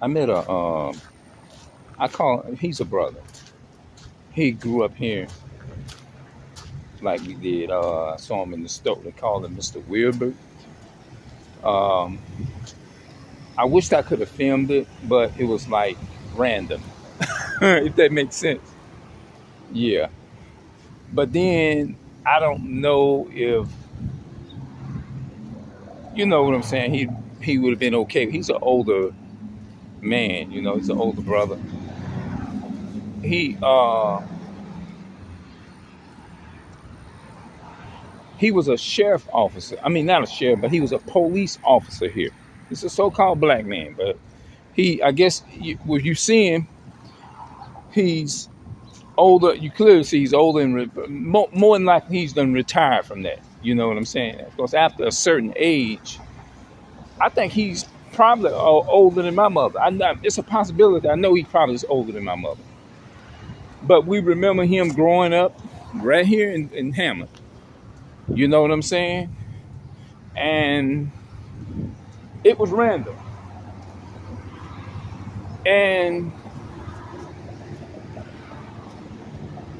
I met he's a brother. He grew up here like we did. I saw him in the store. They called him Mr. Wilbert. Um, I wished I could have filmed it, but it was like random, if that makes sense. Yeah. But then I don't know if you know what I'm saying. He would have been okay. He's an older man. He's an older brother. He uh he was a sheriff officer. I mean, not a sheriff, but he was a police officer here. He's a so-called black man, but I guess, when you see him, he's older. You clearly see he's older, and more than likely he's done retired from that. You know what I'm saying? Because after a certain age, I think he's probably older than my mother. It's a possibility. I know he probably is older than my mother. But we remember him growing up right here in Hammond. You know what I'm saying? And it was random. And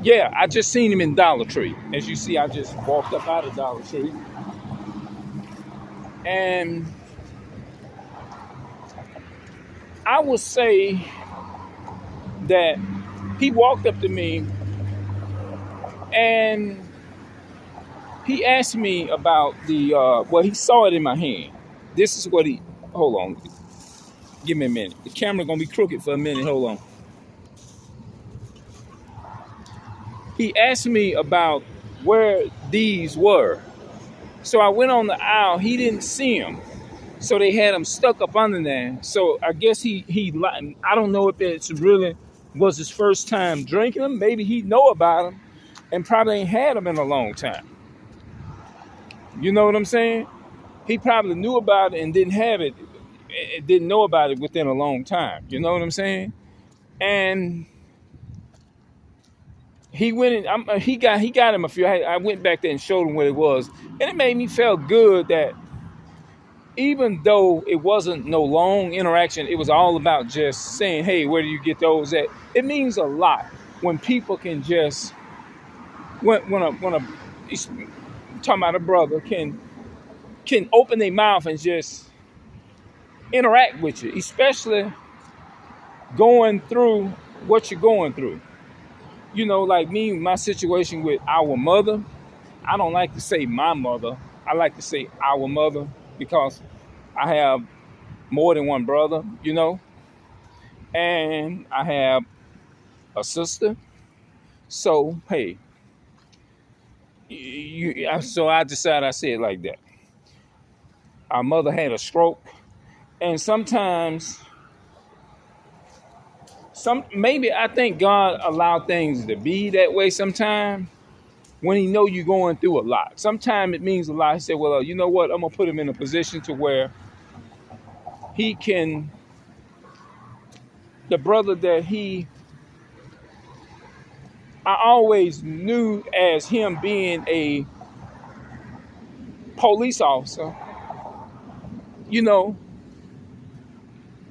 yeah, I just seen him in Dollar Tree. As you see, I just walked up out of Dollar Tree. And I would say that he walked up to me and he asked me about he saw it in my hand. This is what hold on. Give me a minute. The camera gonna be crooked for a minute. Hold on. He asked me about where these were. So I went on the aisle. He didn't see them. So they had them stuck up under there. So I guess I don't know if it's really was his first time drinking them. Maybe he know about them and probably ain't had them in a long time. You know what I'm saying? He probably knew about it and didn't have it. Didn't know about it within a long time. You know what I'm saying? And he went in. He got him a few. I went back there and showed him what it was, and it made me feel good that even though it wasn't no long interaction, it was all about just saying, "Hey, where do you get those at?" It means a lot when people can just when a talking about a brother can open their mouth and just interact with you, especially going through what you're going through. Like me, my situation with our mother, I don't like to say my mother. I like to say our mother because I have more than one brother, and I have a sister. So, hey, so I decided I said it like that. Our mother had a stroke, and sometimes maybe I think God allowed things to be that way sometimes when he know you're going through a lot. Sometimes it means a lot. He said, well, you know what? I'm going to put him in a position to where he can, the brother that I always knew as him being a police officer,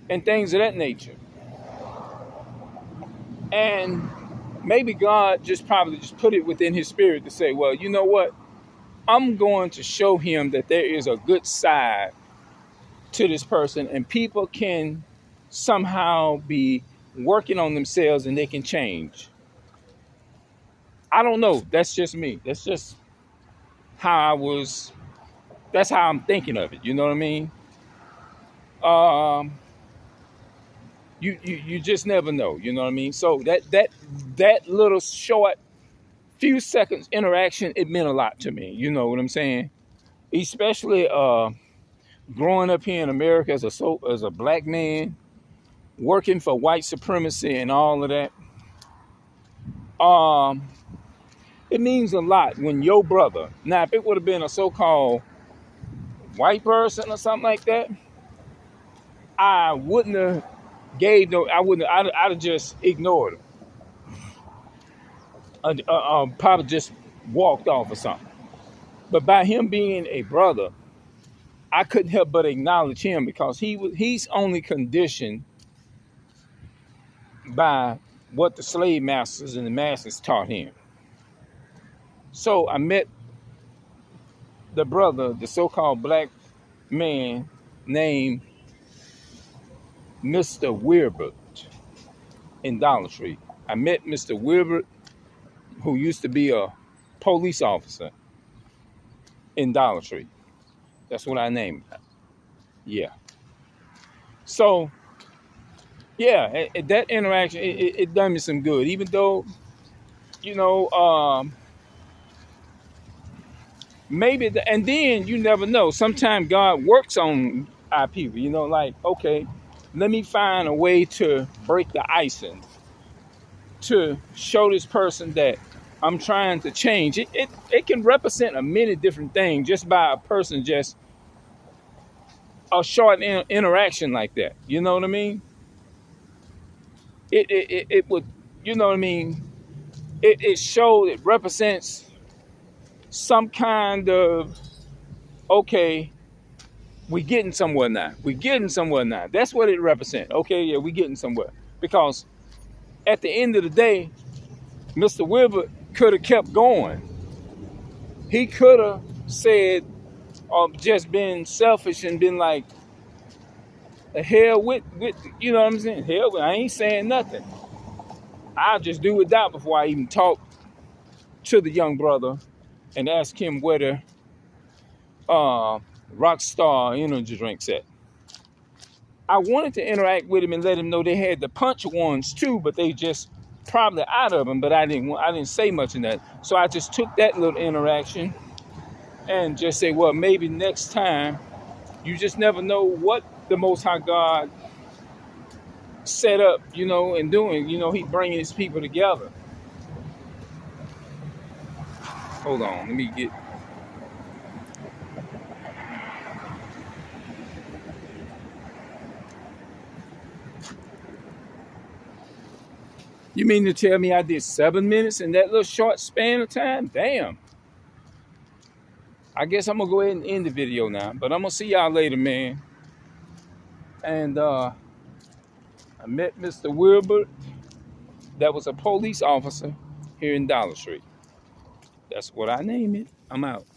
and things of that nature. And maybe God probably put it within his spirit to say, well, you know what? I'm going to show him that there is a good side to this person, and people can somehow be working on themselves and they can change. I don't know. That's just me. That's just that's how I'm thinking of it. You know what I mean? You just never know. You know what I mean? So that little short few seconds interaction, it meant a lot to me. You know what I'm saying? Especially growing up here in America as a black man, working for white supremacy and all of that. It means a lot when your brother. Now, if it would have been a so-called white person or something like that, I wouldn't have I'd have just ignored him. Probably just walked off or something. But by him being a brother, I couldn't help but acknowledge him because he's only conditioned by what the slave masters and the masters taught him. So I met the brother, the so-called black man named Mr. Wilbert in Dollar Tree. I met Mr. Wilbert, who used to be a police officer in Dollar Tree. That's what I named it. Yeah. So, yeah, that interaction, it done me some good. Even though, you know, maybe, and then you never know. Sometimes God works on our people, you know, like, okay, let me find a way to break the icing, to show this person that I'm trying to change. It can represent a many different things just by a person, just a short interaction like that. You know what I mean? It would, you know what I mean? It shows, it represents some kind of, okay, we getting somewhere now. We getting somewhere now. That's what it represents. Okay, yeah, we getting somewhere. Because at the end of the day, Mr. Wilbert could have kept going. He could have said, or just been selfish and been like, the hell with, you know what I'm saying? Hell, I ain't saying nothing. I'll just do without before I even talk to the young brother and ask him where the Rockstar energy drinks at. I wanted to interact with him and let him know they had the punch ones too, but they just probably out of them. But I didn't say much in that. So I just took that little interaction and just say, well, maybe next time. You just never know what the Most High God set up, you know, and doing. You know, he bringing his people together. Hold on, let me get. You mean to tell me I did 7 minutes in that little short span of time? Damn. I guess I'm going to go ahead and end the video now. But I'm going to see y'all later, man. And I met Mr. Wilbert. That was a police officer here in Dollar Tree. That's what I name it. I'm out.